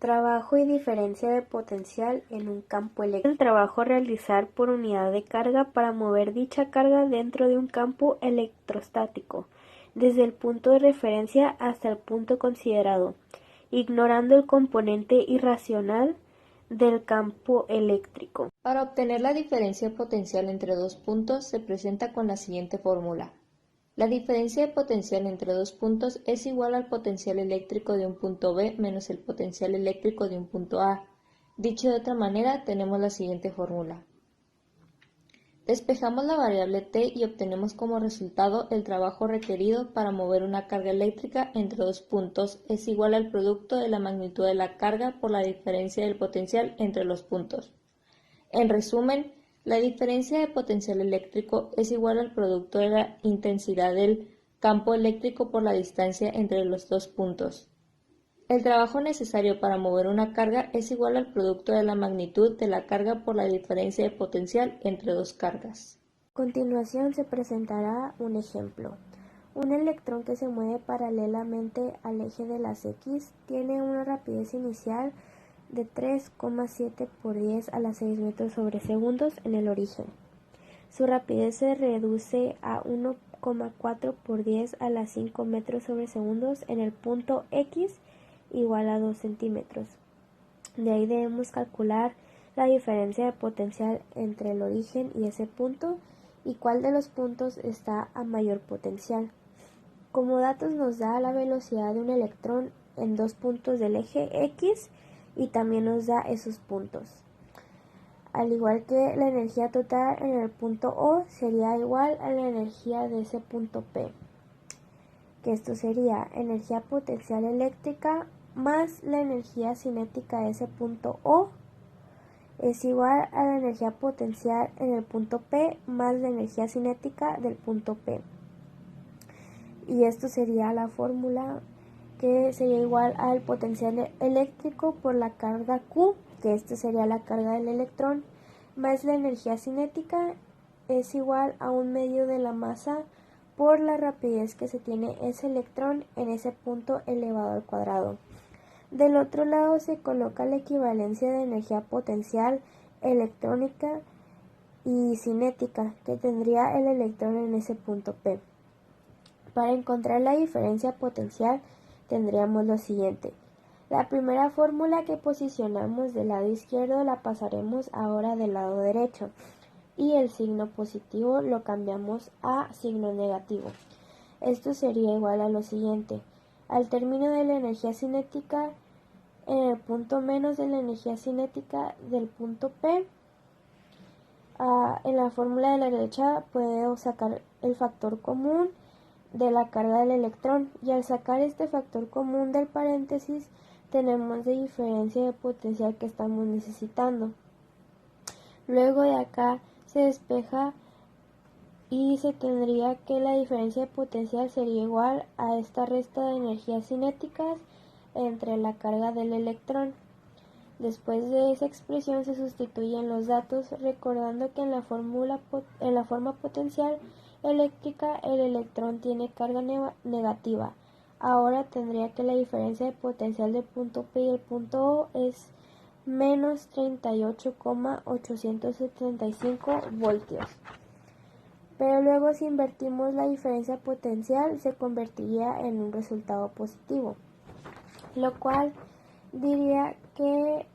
Trabajo y diferencia de potencial en un campo eléctrico. El trabajo a realizar por unidad de carga para mover dicha carga dentro de un campo electrostático, desde el punto de referencia hasta el punto considerado, ignorando el componente irracional del campo eléctrico. Para obtener la diferencia de potencial entre dos puntos se presenta con la siguiente fórmula. La diferencia de potencial entre dos puntos es igual al potencial eléctrico de un punto B menos el potencial eléctrico de un punto A. Dicho de otra manera, tenemos la siguiente fórmula. Despejamos la variable t y obtenemos como resultado el trabajo requerido para mover una carga eléctrica entre dos puntos es igual al producto de la magnitud de la carga por la diferencia del potencial entre los puntos. En resumen, la diferencia de potencial eléctrico es igual al producto de la intensidad del campo eléctrico por la distancia entre los dos puntos. El trabajo necesario para mover una carga es igual al producto de la magnitud de la carga por la diferencia de potencial entre dos cargas. A continuación se presentará un ejemplo. Un electrón que se mueve paralelamente al eje de las X tiene una rapidez inicial de 3,7 por 10 a la 6 metros sobre segundos en el origen. Su rapidez se reduce a 1,4 por 10 a la 5 metros sobre segundos en el punto X igual a 2 centímetros. De ahí debemos calcular la diferencia de potencial entre el origen y ese punto y cuál de los puntos está a mayor potencial. Como datos nos da la velocidad de un electrón en dos puntos del eje X y también nos da esos puntos. Al igual que la energía total en el punto O sería igual a la energía de ese punto P, que esto sería energía potencial eléctrica más la energía cinética de ese punto O es igual a la energía potencial en el punto P más la energía cinética del punto P. Y esto sería la fórmula que sería igual al potencial eléctrico por la carga Q, que esto sería la carga del electrón, más la energía cinética es igual a 1/2 de la masa por la rapidez que se tiene ese electrón en ese punto elevado al cuadrado. Del otro lado se coloca la equivalencia de energía potencial electrónica y cinética que tendría el electrón en ese punto P. Para encontrar la diferencia potencial tendríamos lo siguiente. La primera fórmula que posicionamos del lado izquierdo la pasaremos ahora del lado derecho y el signo positivo lo cambiamos a signo negativo. Esto sería igual a lo siguiente. Al término de la energía cinética en el punto menos de la energía cinética del punto P, en la fórmula de la derecha puedo sacar el factor común de la carga del electrón y al sacar este factor común del paréntesis tenemos de diferencia de potencial que estamos necesitando. Luego de acá se despeja y se tendría que la diferencia de potencial sería igual a esta resta de energías cinéticas entre la carga del electrón. Después de esa expresión se sustituyen los datos recordando que en la forma potencial eléctrica el electrón tiene carga negativa. Ahora tendría que la diferencia de potencial del punto P y el punto O es menos 38,875 voltios. Pero luego si invertimos la diferencia potencial se convertiría en un resultado positivo, lo cual diría que el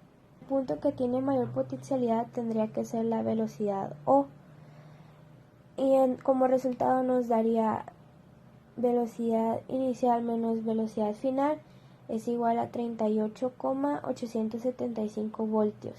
punto que tiene mayor potencialidad tendría que ser la velocidad O. Y como resultado nos daría velocidad inicial menos velocidad final es igual a 38,875 voltios.